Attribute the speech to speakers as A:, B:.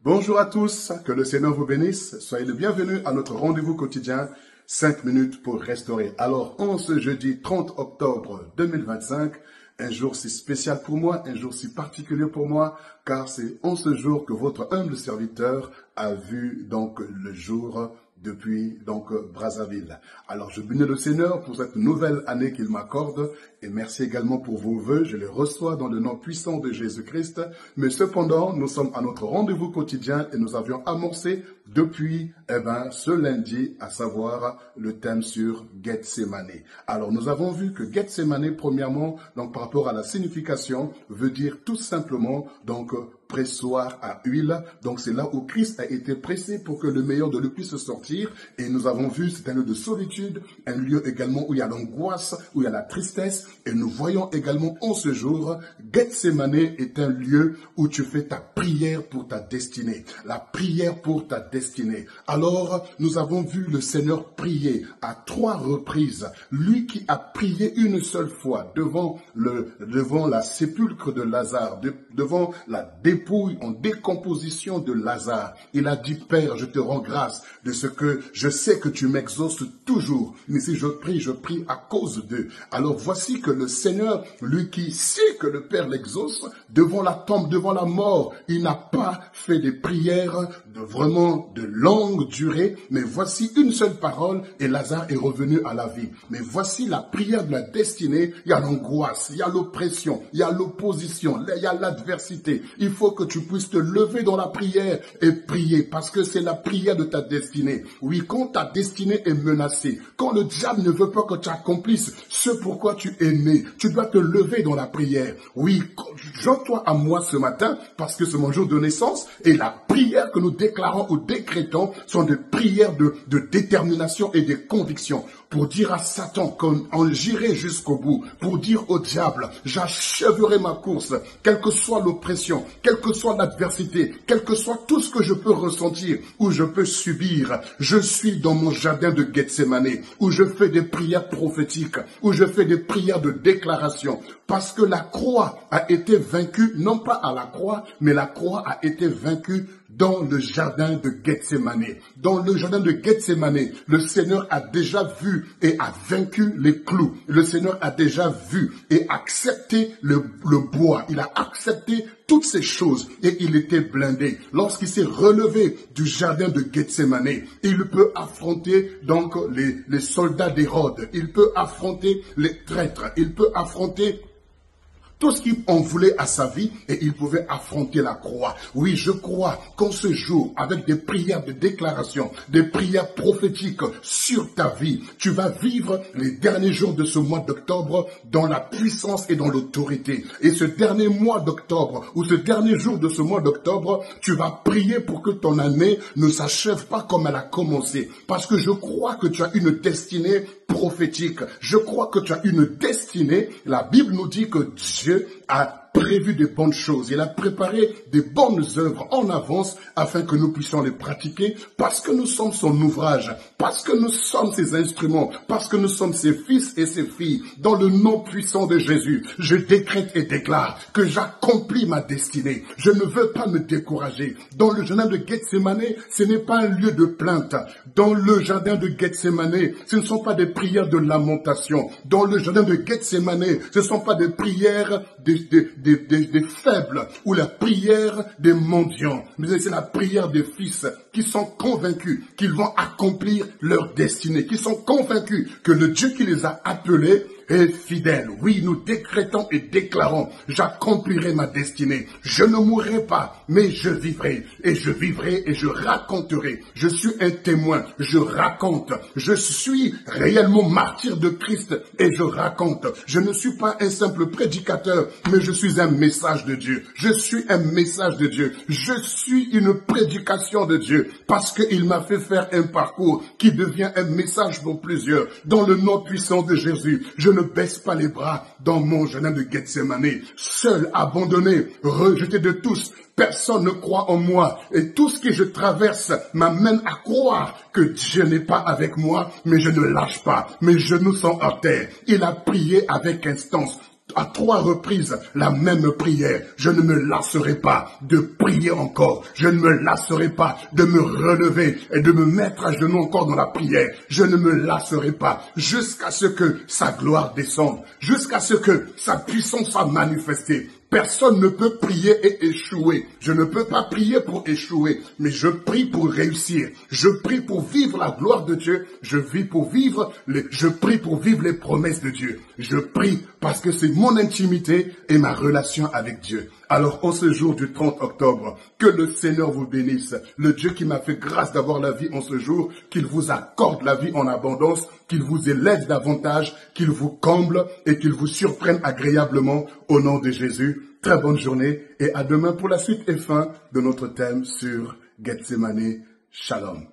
A: Bonjour à tous, que le Seigneur vous bénisse. Soyez le bienvenu à notre rendez-vous quotidien, 5 minutes pour restaurer. Alors, en ce jeudi 30 octobre 2025, un jour si spécial pour moi, un jour si particulier pour moi, car c'est en ce jour que votre humble serviteur a vu donc le jour depuis Brazzaville. Alors je bénis le Seigneur pour cette nouvelle année qu'il m'accorde et merci également pour vos vœux. Je les reçois dans le nom puissant de Jésus-Christ. Mais cependant, nous sommes à notre rendez-vous quotidien et nous avions amorcé depuis ce lundi, à savoir le thème sur Gethsemane. Alors nous avons vu que Gethsemane, premièrement, donc par rapport à la signification, veut dire tout simplement pressoir à huile. Donc c'est là où Christ a été pressé pour que le meilleur de lui puisse sortir. Et nous avons vu, c'est un lieu de solitude, un lieu également où il y a l'angoisse, où il y a la tristesse. Et nous voyons également en ce jour, Gethsemane est un lieu où tu fais ta prière pour ta destinée. La prière pour ta destinée. Alors, nous avons vu le Seigneur prier à 3 reprises. Lui qui a prié une seule fois devant la sépulcre de Lazare, devant la dépouille en décomposition de Lazare. Il a dit, Père, je te rends grâce de ce que je sais que tu m'exauces toujours. Mais si je prie à cause d'eux. Alors voici que le Seigneur, lui qui sait que le Père l'exauce, devant la tombe, devant la mort, il n'a pas fait des prières de longue durée, mais voici une seule parole et Lazare est revenu à la vie. Mais voici la prière de la destinée, il y a l'angoisse, il y a l'oppression, il y a l'opposition, il y a l'adversité. Il faut que tu puisses te lever dans la prière et prier parce que c'est la prière de ta destinée. Oui, quand ta destinée est menacée, quand le diable ne veut pas que tu accomplisses ce pourquoi tu es né, tu dois te lever dans la prière. Oui, joins-toi à moi ce matin parce que c'est mon jour de naissance et la prière que nous déclarons ou décrétons sont des prières de détermination et de conviction pour dire à Satan qu'on j'irai jusqu'au bout, pour dire au diable, j'achèverai ma course, quelle que soit l'oppression, quelle que soit l'adversité, quel que soit tout ce que je peux ressentir ou je peux subir. Je suis dans mon jardin de Gethsemane, où je fais des prières prophétiques, où je fais des prières de déclaration, parce que la croix a été vaincue, non pas à la croix, mais la croix a été vaincue dans le jardin de Gethsemane. Dans le jardin de Gethsemane, le Seigneur a déjà vu et a vaincu les clous. Le Seigneur a déjà vu et accepté le bois. Il a accepté toutes ces choses et il était blindé. Lorsqu'il s'est relevé du jardin de Gethsemane, il peut affronter donc les soldats d'Hérode. Il peut affronter les traîtres. Il peut affronter tout ce qu'il en voulait à sa vie et il pouvait affronter la croix. Oui, je crois qu'en ce jour, avec des prières de déclaration, des prières prophétiques sur ta vie, tu vas vivre les derniers jours de ce mois d'octobre dans la puissance et dans l'autorité. Et ce dernier mois d'octobre, ou ce dernier jour de ce mois d'octobre, tu vas prier pour que ton année ne s'achève pas comme elle a commencé. Parce que je crois que tu as une destinée prophétique. Je crois que tu as une destinée. La Bible nous dit que Dieu a prévu de bonnes choses. Il a préparé des bonnes œuvres en avance afin que nous puissions les pratiquer parce que nous sommes son ouvrage, parce que nous sommes ses instruments, parce que nous sommes ses fils et ses filles. Dans le nom puissant de Jésus, je décrète et déclare que j'accomplis ma destinée. Je ne veux pas me décourager. Dans le jardin de Gethsemane, ce n'est pas un lieu de plainte. Dans le jardin de Gethsemane, ce ne sont pas des prières de lamentation. Dans le jardin de Gethsemane, ce ne sont pas des prières des faibles ou la prière des mendiants. Mais c'est la prière des fils qui sont convaincus qu'ils vont accomplir leur destinée, qui sont convaincus que le Dieu qui les a appelés est fidèle. Oui, nous décrétons et déclarons, j'accomplirai ma destinée. Je ne mourrai pas, mais je vivrai et je raconterai. Je suis un témoin, je raconte. Je suis réellement martyr de Christ et je raconte. Je ne suis pas un simple prédicateur, mais je suis un message de Dieu. Je suis un message de Dieu. Je suis une prédication de Dieu parce qu'il m'a fait faire un parcours qui devient un message pour plusieurs. Dans le nom puissant de Jésus, je ne baisse pas les bras dans mon jardin de Gethsemane, seul, abandonné, rejeté de tous. Personne ne croit en moi et tout ce que je traverse m'amène à croire que Dieu n'est pas avec moi, mais je ne lâche pas. Mes genoux sont à terre. Il a prié avec instance. à 3 reprises la même prière. Je ne me lasserai pas de prier encore. Je ne me lasserai pas de me relever et de me mettre à genoux encore dans la prière. Je ne me lasserai pas jusqu'à ce que sa gloire descende, jusqu'à ce que sa puissance soit manifestée. Personne ne peut prier et échouer. Je ne peux pas prier pour échouer, mais je prie pour réussir. Je prie pour vivre la gloire de Dieu. Je prie pour vivre les promesses de Dieu. Je prie parce que c'est mon intimité et ma relation avec Dieu. Alors, en ce jour du 30 octobre, que le Seigneur vous bénisse. Le Dieu qui m'a fait grâce d'avoir la vie en ce jour, qu'il vous accorde la vie en abondance, qu'il vous élève davantage, qu'il vous comble et qu'il vous surprenne agréablement au nom de Jésus. Très bonne journée et à demain pour la suite et fin de notre thème sur Gethsemane. Shalom.